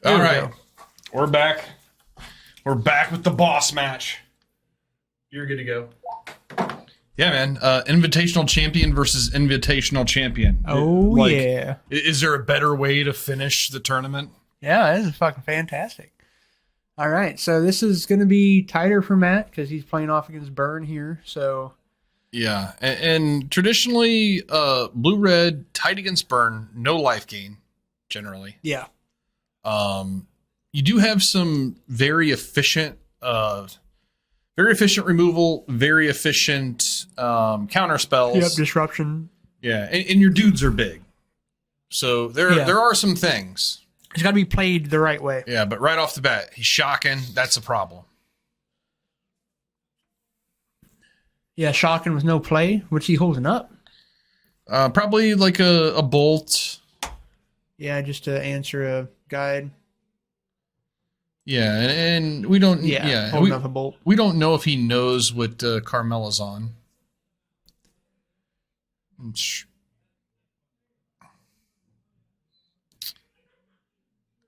All right. We're back. We're back with the boss match. You're good to go. Yeah, man. Invitational champion versus invitational champion. Oh, yeah. Is there a better way to finish the tournament? Yeah, this is fucking fantastic. All right, so this is going to be tighter for Matt because he's playing off against Burn here. So yeah, and traditionally, blue-red tight against Burn, no life gain, generally. Yeah. You do have some very efficient removal, very efficient counter spells. Yep, disruption. Yeah, and your dudes are big, so there are some things. It's got to be played the right way. Yeah, but right off the bat, he's shocking. That's a problem. Yeah, shocking with no play. What's he holding up? Probably like a bolt. Yeah, just to answer a guide. Yeah, and we don't. Yeah, holding up a bolt. We don't know if he knows what Carmela's on.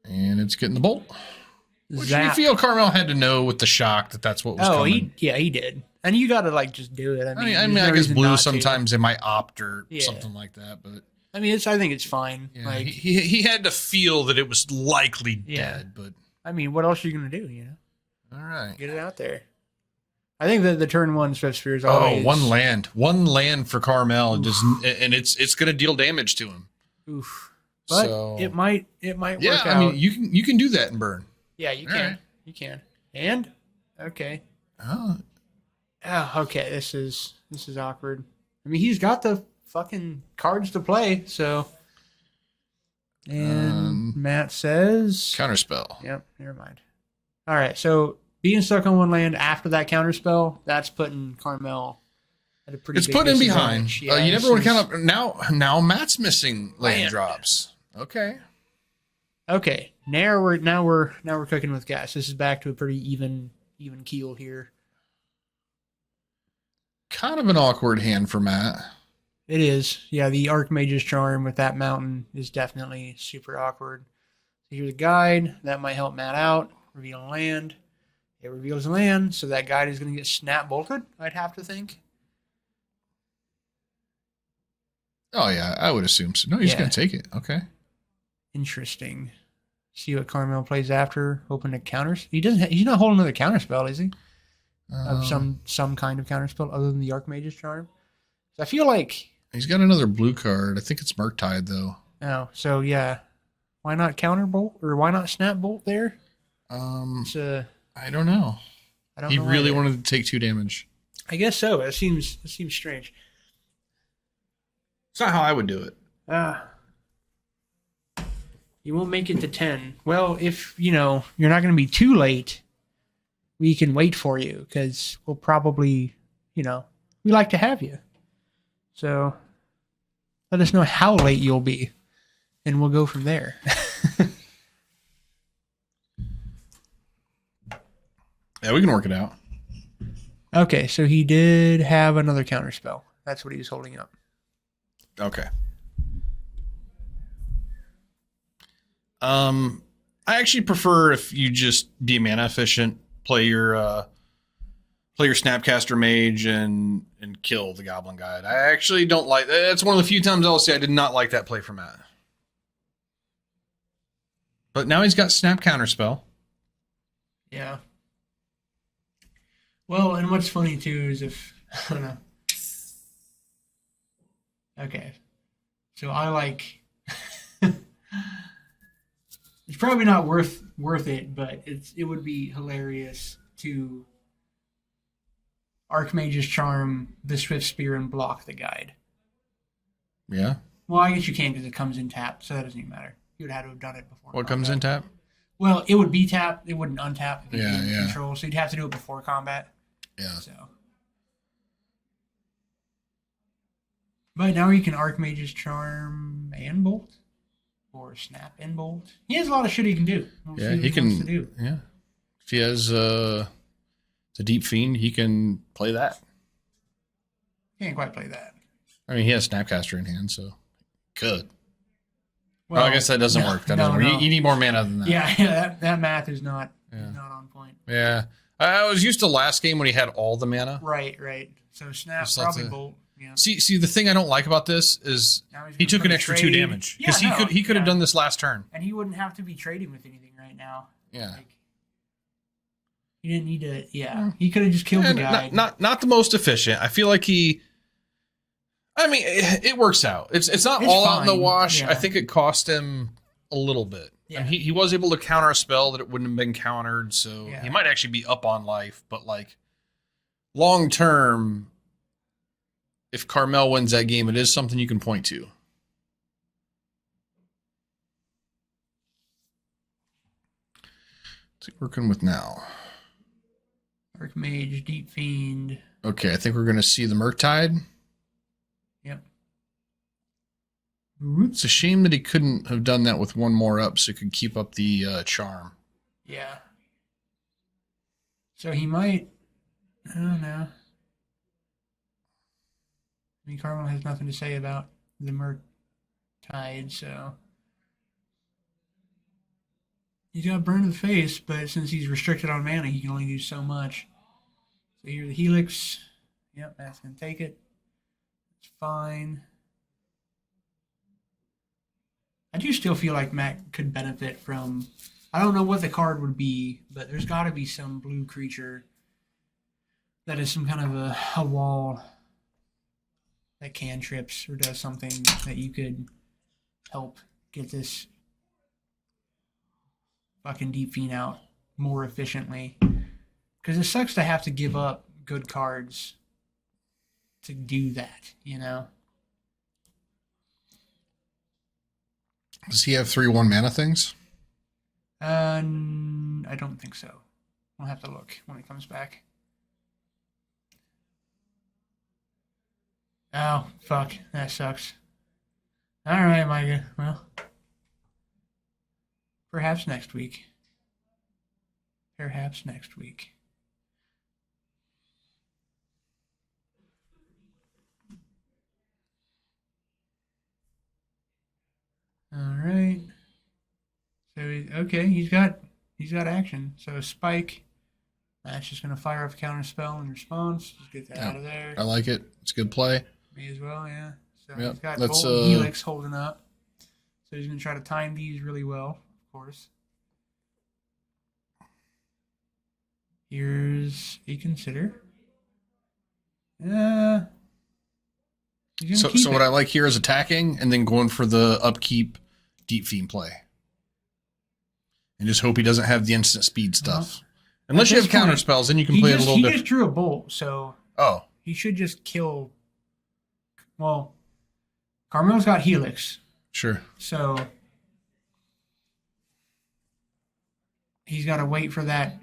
And it's getting the bolt. Which you feel Carmel had to know with the shock that's what was coming. He did. And you got to just do it. I mean, I guess blue sometimes they might opt or something like that, but I mean, I think it's fine. Yeah, like he had to feel that it was likely dead, but I mean, what else are you gonna do? All right, get it out there. I think that the turn one Swift Spear is always one land for Carmel, and it's gonna deal damage to him. Oof. But it might work out. I mean, you can do that in Burn. Yeah, you can. Right. You can. And okay. Oh, okay. This is awkward. I mean, he's got the fucking cards to play, so. And Matt says counterspell. Yep, never mind. All right, so being stuck on one land after that counterspell, that's putting Carmel at a pretty. It's putting him behind. Yeah, you never want to count up. Now Matt's missing land drops. Okay. Now we're cooking with gas. This is back to a pretty even keel here. Kind of an awkward hand for Matt. It is. Yeah, the Archmage's Charm with that mountain is definitely super awkward. So here's the guide. That might help Matt out. Reveal land. It reveals land, so that guide is going to get snap bolted, I'd have to think. Oh, yeah, I would assume so. No, he's going to take it. Okay. Interesting. See what Carmel plays after. Open to counters. He's not holding another counter spell, is he? Of some kind of counter spell other than the Archmage's Charm. So I feel like he's got another blue card. I think it's Murktide though. Oh, so yeah. Why not counter bolt or why not snap bolt there? I don't know. He really wanted to take 2 damage. I guess so. It seems strange. It's not how I would do it. You won't make it to 10. Well, if, you're not going to be too late, we can wait for you because we'll probably, we like to have you. So let us know how late you'll be and we'll go from there. Yeah, we can work it out. Okay, so he did have another counter spell. That's what he was holding up. Okay. I actually prefer if you just be mana efficient, play your Snapcaster Mage and kill the Goblin Guide. I actually don't like that. That's one of the few times I'll say I did not like that play from Matt. But now he's got Snap Counterspell. Yeah. Well, and what's funny too is if I don't know. Okay. So I like it's probably not worth it, but it would be hilarious to Archmage's Charm, the Swift Spear, and block the guide. Yeah. Well, I guess you can because it comes in tap, so that doesn't even matter. You would have to have done it before. What comes in tap? Well, it would be tap. It wouldn't untap. If yeah. Control, so you'd have to do it before combat. Yeah. So. But now you can Archmage's Charm and Bolt. Or Snap and Bolt. He has a lot of shit he can do. Yeah, he can. Do. Yeah. If he has the Deep-Fiend, he can play that. He can't quite play that. I mean, he has Snapcaster in hand, so could. Well, I guess that doesn't work. That doesn't work. You need more mana than that. Yeah, that math is not on point. Yeah. I was used to last game when he had all the mana. Right. So snap, probably bolt. Yeah. See, the thing I don't like about this is he took an extra 2 damage because he could have done this last turn, and he wouldn't have to be trading with anything right now. Yeah, he didn't need to. Yeah, he could have just killed the guy. Not the most efficient. I feel like he. I mean, it works out. It's not all fine. out in the wash. Yeah. I think it cost him a little bit. Yeah. And he was able to counter a spell that it wouldn't have been countered, so he might actually be up on life. But like long term. If Carmel wins that game, it is something you can point to. What's he working with now? Archmage, Deep-Fiend. Okay, I think we're going to see the Murktide. Yep. It's a shame that he couldn't have done that with one more up so he could keep up the charm. Yeah. So he might... I don't know. I mean, Carmel has nothing to say about the Murktide, so he's got Burn to the face, but since he's restricted on mana, he can only do so much. So here's the Helix. Yep, that's going to take it. It's fine. I do still feel like Matt could benefit from... I don't know what the card would be, but there's got to be some blue creature that is some kind of a wall... that cantrips or does something that you could help get this fucking Deep-Fiend out more efficiently. Because it sucks to have to give up good cards to do that, you know? Does he have 3/1 mana things? I don't think so. I'll have to look when it comes back. Oh, fuck. That sucks. Alright, Micah. Well, perhaps next week. Perhaps next week. Alright. So, he's got action. So, Spike. That's just going to fire off a counter spell in response. Just get that out of there. I like it. It's a good play. Me as well, yeah. So yep. He's got Bolt and Helix holding up. So he's going to try to time these really well, of course. Here's a consider. So what I like here is attacking and then going for the upkeep Deep-Fiend play. And just hope he doesn't have the instant speed stuff. Unless you have counter spells, then you can play it a little different. He just drew a bolt, so he should just kill... Well, Carmel's got Helix. Sure. So he's got to wait for that.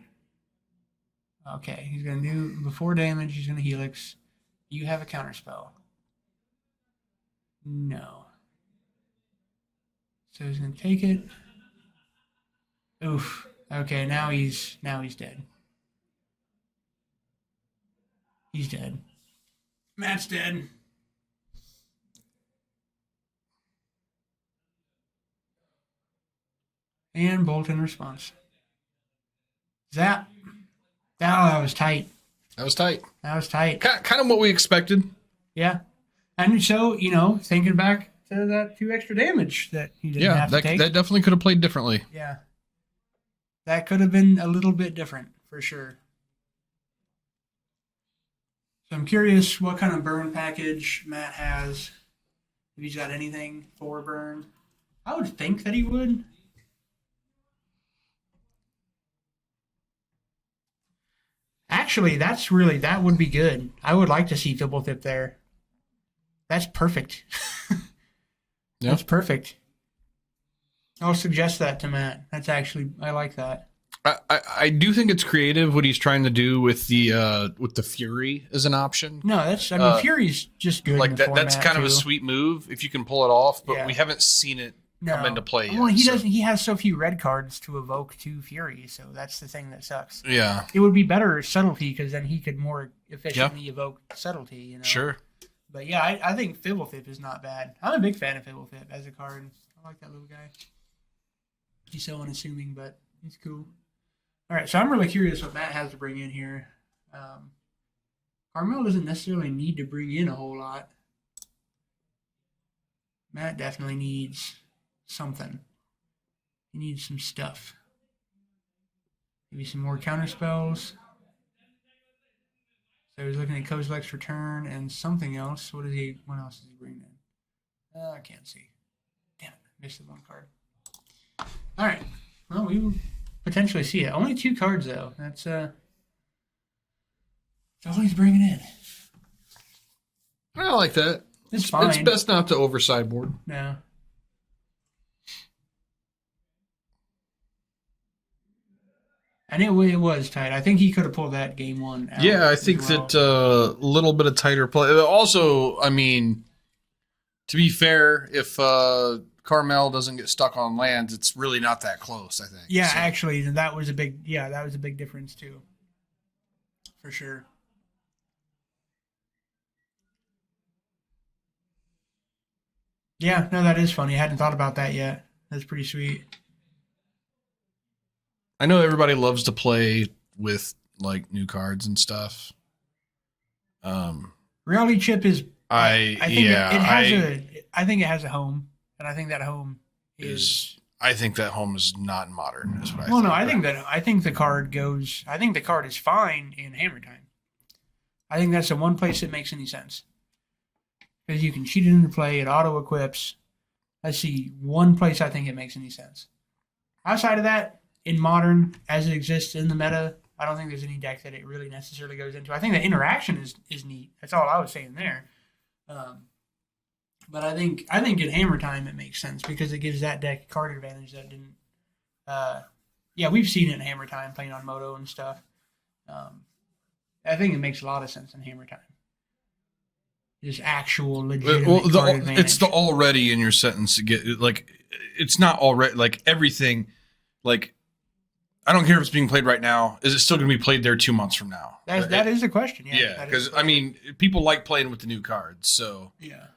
Okay, he's going to do before damage. He's going to Helix. You have a counterspell. No. So he's going to take it. Oof. Okay, now he's dead. He's dead. Matt's dead. And bolt in response. Zap. Oh, that was tight. That was tight. That was tight. Kind of what we expected. Yeah. And so, thinking back to that 2 extra damage that he didn't have to take. That definitely could have played differently. Yeah. That could have been a little bit different, for sure. So I'm curious what kind of burn package Matt has. If he's got anything for burn. I would think that he would. Actually, that would be good. I would like to see Fibblethip there. That's perfect. That's perfect. I'll suggest that to Matt. I like that. I do think it's creative what he's trying to do with the Fury as an option. No, Fury's just good. Like that's kind of a sweet move if you can pull it off, but we haven't seen it come into play yet. Well, he has so few red cards to evoke 2 Fury, so that's the thing that sucks. Yeah. It would be better subtlety because then he could more efficiently evoke subtlety, Sure. But yeah, I think Fibblethip is not bad. I'm a big fan of Fibblethip as a card. I I like that little guy. He's so unassuming, but he's cool. All right, so I'm really curious what Matt has to bring in here. Carmel doesn't necessarily need to bring in a whole lot. Matt definitely needs something. He needs some stuff. Maybe some more counter spells. So he's looking at Kozilek's Return and something else. What else is he bringing in? I can't see. Damn it, missed the one card. All right. Well, we will potentially see it. Only 2 cards though. That's all he's bringing in. I like that. It's fine. It's best not to over sideboard. No. And it was tight. I think he could have pulled that game 1 out. Yeah, I think that a little bit of tighter play. Also, I mean, to be fair, if Carmel doesn't get stuck on lands, it's really not that close, I think. Yeah, so. Actually, that was a big difference too. For sure. Yeah, no, that is funny. I hadn't thought about that yet. That's pretty sweet. I know everybody loves to play with like new cards and stuff. Reality Chip is. I think it has a home, and I think that home is. I think that home is not modern. Is what I think the card goes. I think the card is fine in Hammer Time. I think that's the one place it makes any sense. Because you can cheat it into play, it auto-equips. I see one place I think it makes any sense. Outside of that, in Modern, as it exists in the meta, I don't think there's any deck that it really necessarily goes into. I think the interaction is neat. That's all I was saying there. But I think in Hammer Time it makes sense because it gives that deck a card advantage that didn't. We've seen it in Hammer Time playing on Moto and stuff. I think it makes a lot of sense in Hammer Time. Just actual legitimate card advantage. It's the already in your sentence to get like it's not already like everything like I don't care if it's being played right now. Is it still going to be played there 2 months from now? That is a question. Yeah, because I mean, people like playing with the new cards. So yeah,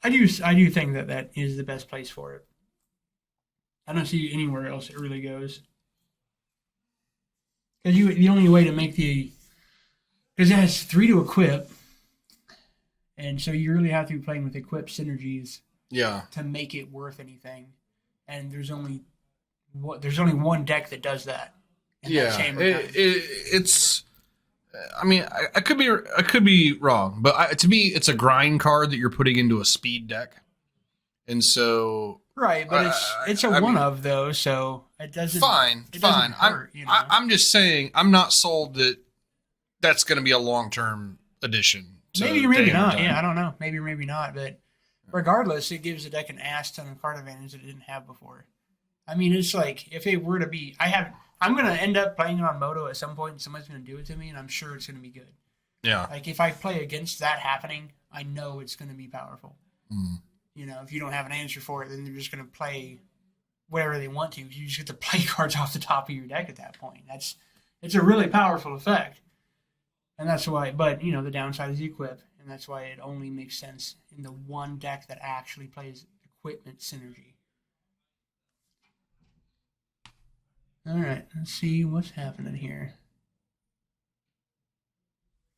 I do think that is the best place for it. I don't see anywhere else it really goes. Because the only way to make because it has 3 to equip, and so you really have to be playing with equip synergies. Yeah. To make it worth anything, and there's only one deck that does that. It's. I mean, I could be wrong, but to me, it's a grind card that you're putting into a speed deck, and so. Right, but it's a one-of though, so it doesn't. Fine. Hurt, I'm just saying I'm not sold that that's going to be a long-term addition. Maybe not. Yeah, I don't know. Maybe not. But regardless, it gives the deck an ass ton of card advantage that it didn't have before. I mean, it's like if it were to be, I'm going to end up playing it on Moto at some point, and somebody's going to do it to me, and I'm sure it's going to be good. Yeah. Like if I play against that happening, I know it's going to be powerful. Mm. If you don't have an answer for it, then they're just going to play whatever they want to. You just get to play cards off the top of your deck at that point. It's a really powerful effect. And that's why, but, the downside is the equip. And that's why it only makes sense in the one deck that actually plays equipment synergy. All right, let's see what's happening here.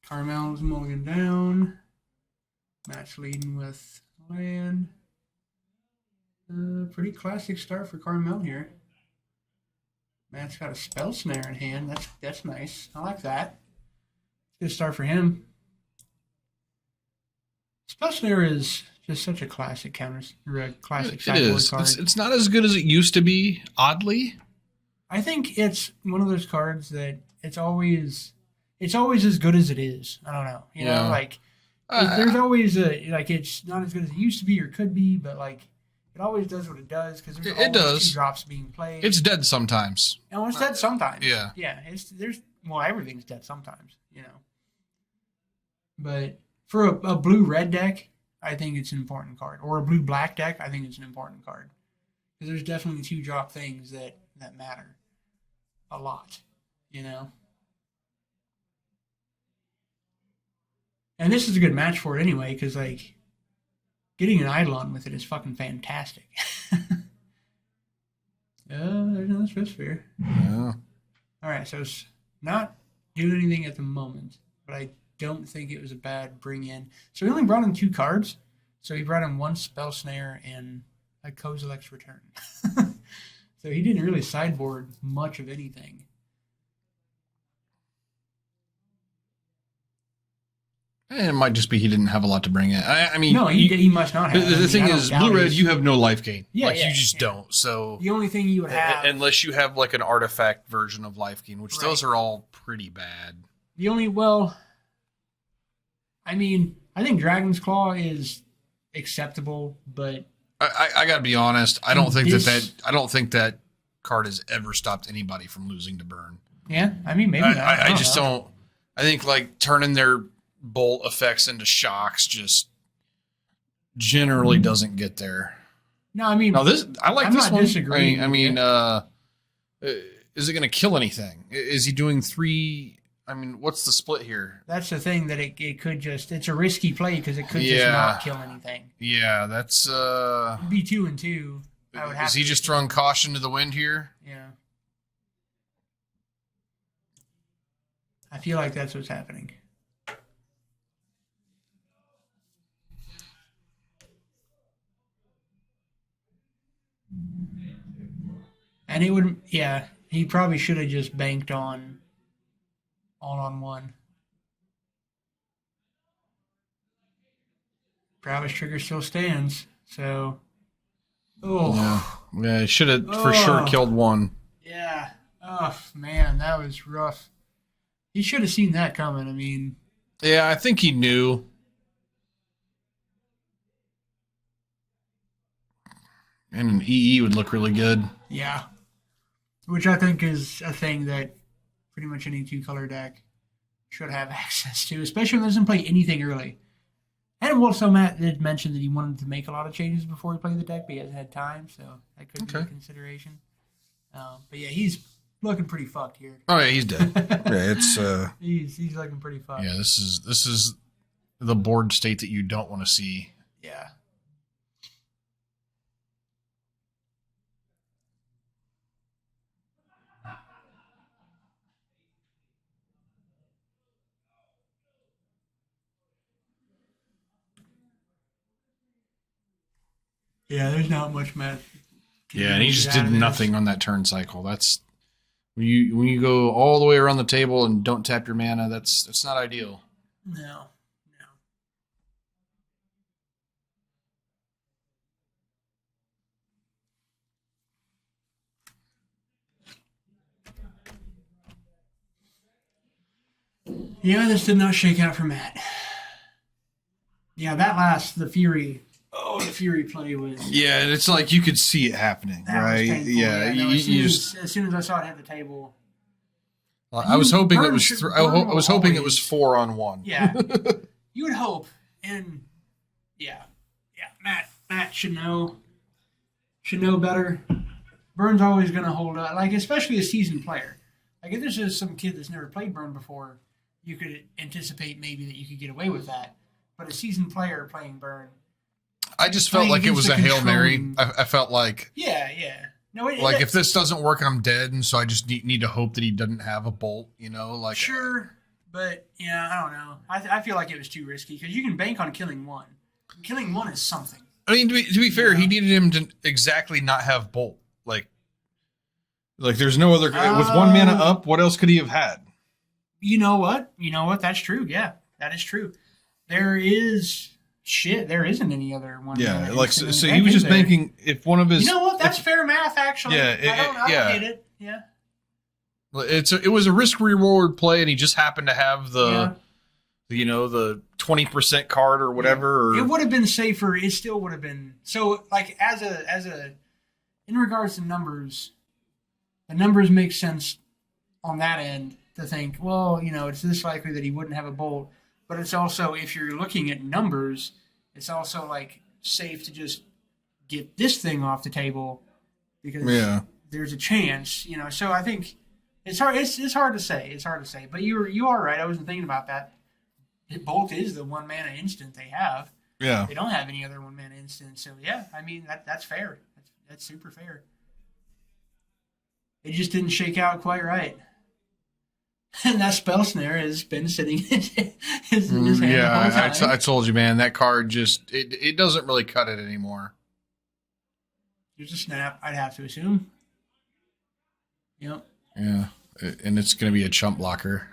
Carmel's mulligan down. Matt's leading with land. Pretty classic start for Carmel here. Matt's got a spell snare in hand. That's nice. I like that. Good start for him. Spell snare is just such a classic classic sideboard card. It's not as good as it used to be, oddly. I think it's one of those cards that it's always as good as it is. I don't know. There's always it's not as good as it used to be or could be, but it always does what it does because there's always 2 drops being played. It's dead sometimes. And it's dead sometimes. Yeah. Yeah. Everything's dead sometimes, But for a blue-red deck, I think it's an important card. Or a blue-black deck, I think it's an important card. Because there's definitely 2-drop things that matter a lot, And this is a good match for it anyway, because, getting an Eidolon with it is fucking fantastic. There's another Swift Sphere. Yeah. All right, so it's not doing anything at the moment, but I don't think it was a bad bring in. So he only brought in 2 cards. So he brought in 1 Spell Snare and a Kozilek's Return. So he didn't really sideboard much of anything. It might just be he didn't have a lot to bring in. I mean, no, he must not have. The thing is, blue-red, you have no life gain. Yeah, you just don't. So the only thing you would have, unless you have like an artifact version of life gain, which those are all pretty bad. I mean, I think Dragon's Claw is acceptable, but I gotta be honest. I don't think that card has ever stopped anybody from losing to burn. Yeah, I mean, maybe not. I just don't. I think like turning their bolt effects into shocks just generally doesn't get there. No, I mean, I like I'm this not one. Disagreeing. I mean, is it going to kill anything? Is he doing 3? I mean, what's the split here? That's the thing, that it could just, it's a risky play because it could just not kill anything. Yeah, that's It'd be 2 and 2. I would have. Is he just throwing caution to the wind here? Yeah. I feel like that's what's happening. And it would, he probably should have just banked on all-on-one. Prowess trigger still stands, so. Oh. Yeah, should have for sure killed 1. Yeah. Oh, man, that was rough. He should have seen that coming, I mean. Yeah, I think he knew. And an EE would look really good. Yeah. Which I think is a thing that pretty much any 2-color deck should have access to, especially when it doesn't play anything early. And also, Matt did mention that he wanted to make a lot of changes before he played the deck, but he hasn't had time, so that could be a consideration. But yeah, he's looking pretty fucked here. Oh yeah, he's dead. Yeah, it's he's looking pretty fucked. Yeah, this is the board state that you don't want to see. Yeah. Yeah, there's not much math. Yeah, and he just did nothing on that turn cycle. That's when you go all the way around the table and don't tap your mana. That's not ideal. No. Yeah, this did not shake out for Matt. Yeah, the Fury. Oh, the Fury play was. Yeah, and it's like you could see it happening, right? Yeah, as soon as I saw it hit the table. I was hoping it was. I was hoping it was 4 on 1. Yeah, you would hope, and yeah. Matt should know better. Burn's always going to hold up, like especially a seasoned player. Like if there's just some kid that's never played Burn before, you could anticipate maybe that you could get away with that. But a seasoned player playing Burn. I just felt like it was a Hail Mary. I felt like. Yeah. No, if this doesn't work, I'm dead, and so I just need to hope that he doesn't have a bolt. Like. Sure, but I don't know. I feel like it was too risky because you can bank on killing 1. Killing 1 is something. I mean, to be fair, he needed him to exactly not have bolt. Like there's no other with 1 mana up. What else could he have had? You know what? That's true. Yeah, that is true. There isn't any other one. Yeah, so he was just banking if one of his. You know what? That's fair math, actually. Yeah, I don't hate it. Yeah. It was a risk reward play, and he just happened to have the 20% card or whatever. It would have been safer. It still would have been so. Like as a in regards to numbers, the numbers make sense on that end to think. Well, it's this likely that he wouldn't have a bolt. But it's also, if you're looking at numbers, it's also like safe to just get this thing off the table because there's a chance, So I think it's hard. It's hard to say. It's hard to say. But you are right. I wasn't thinking about that. Bolt is the 1 mana instant they have. Yeah. They don't have any other one mana instants. So yeah, I mean that's fair. That's super fair. It just didn't shake out quite right. And that spell snare has been sitting in his hand the whole time. I told you, man, that card just it doesn't really cut it anymore. There's a snap, I'd have to assume. Yep. Yeah, and it's going to be a chump blocker.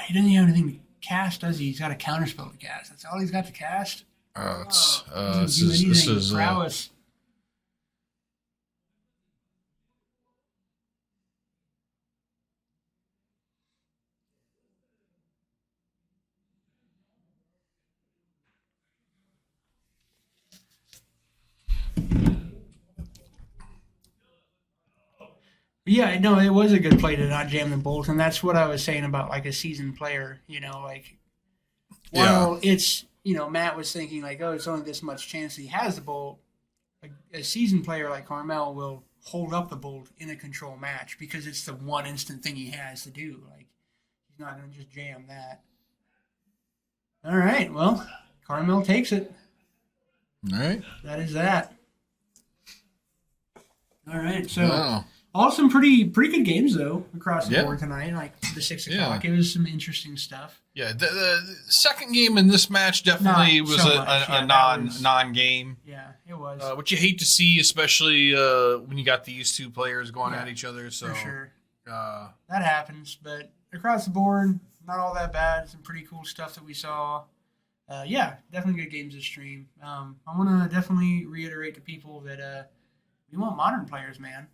He doesn't have anything to cast, does he? He's got a counterspell to cast. That's all he's got to cast. This is prowess. Yeah, no, it was a good play to not jam the bolt, and that's what I was saying about like a seasoned player. You know, like while it's Matt was thinking like, oh, it's only this much chance he has the bolt. A seasoned player like Carmel will hold up the bolt in a control match because it's the one instant thing he has to do. Like he's not going to just jam that. All right, well, Carmel takes it. All right, that is that. All right, so. Wow. All some pretty good games though across the board tonight. Like the 6 o'clock, it was some interesting stuff. Yeah, the second game in this match definitely was a non game. Yeah, it was. Which you hate to see, especially when you got these two players going at each other. So for sure, that happens. But across the board, not all that bad. Some pretty cool stuff that we saw. Definitely good games this stream. I want to definitely reiterate to people that we want modern players, man.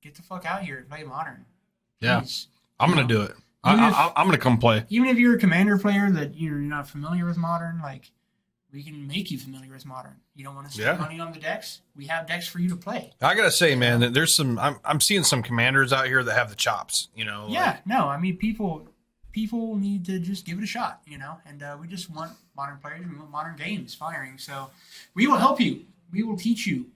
Get the fuck out here and play Modern. Please. Yeah, I'm going to do it. I'm going to come play. Even if you're a Commander player that you're not familiar with Modern, like, we can make you familiar with Modern. You don't want to spend money on the decks? We have decks for you to play. I got to say, man, that there's some... I'm seeing some Commanders out here that have the chops, I mean, people need to just give it a shot, and we just want Modern players. We want Modern games firing. So we will help you. We will teach you.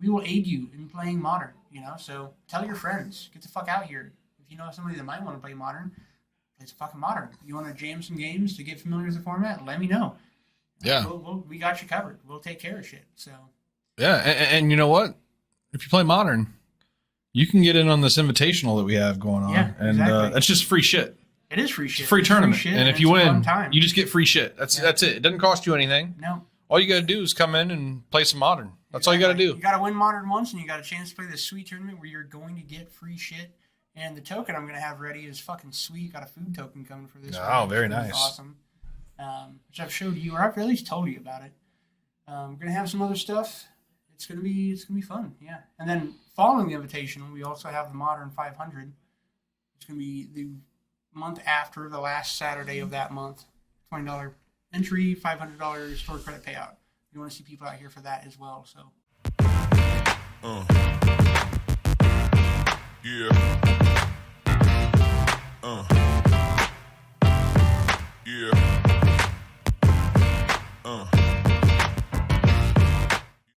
We will aid you in playing Modern. So tell your friends, get the fuck out here. If you know somebody that might want to play Modern, play some fucking Modern. You want to jam some games to get familiar with the format? Let me know. Yeah, we got you covered. We'll take care of shit. So yeah, and you know what? If you play Modern, you can get in on this invitational that we have going on, and that's just free shit. It is free shit. It's a free tournament, and if you win, you just get free shit. That's it. It doesn't cost you anything. No. All you got to do is come in and play some Modern. That's all you got to do. You got to win Modern once, and you got a chance to play this sweet tournament where you're going to get free shit. And the token I'm going to have ready is fucking sweet. Got a food token coming for this. Oh, very nice. Awesome. Which I've showed you, or I've at least told you about it. We're going to have some other stuff. It's going to be fun. Yeah. And then following the invitation, we also have the Modern 500. It's going to be the month after the last Saturday of that month. $20 entry, $500 store credit payout. You want to see people out here for that as well. So. Yeah.